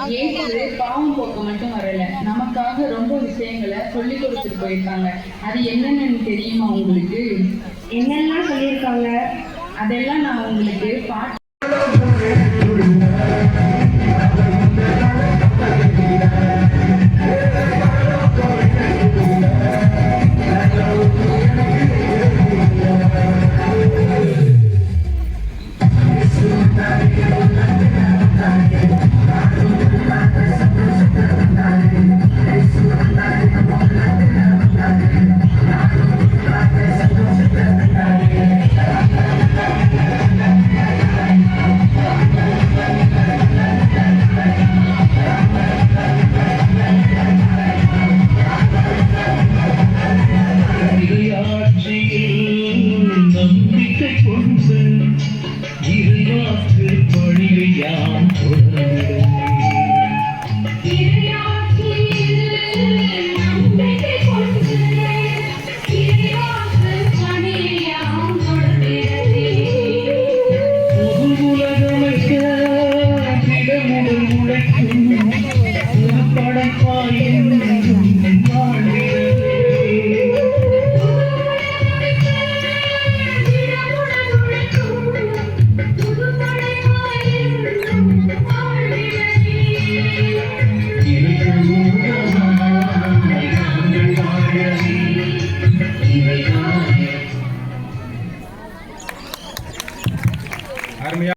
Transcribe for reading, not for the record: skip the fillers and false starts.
இயேசு பாவம் போக்க மட்டும் வரல, நமக்காக ரொம்ப விஷயங்களை சொல்லி கொடுத்துட்டு போயிருக்காங்க. அது என்னன்னு தெரியுமா உங்களுக்கு? என்னெல்லாம் சொல்லியிருக்காங்க? அதெல்லாம் நான் உங்களுக்கு பாட்டு நம்பிக்கை கொண்டு இறையாற்று பணியாம் உலகமைக்க திடமுடன் உழைக்கும் படைப்பாயின்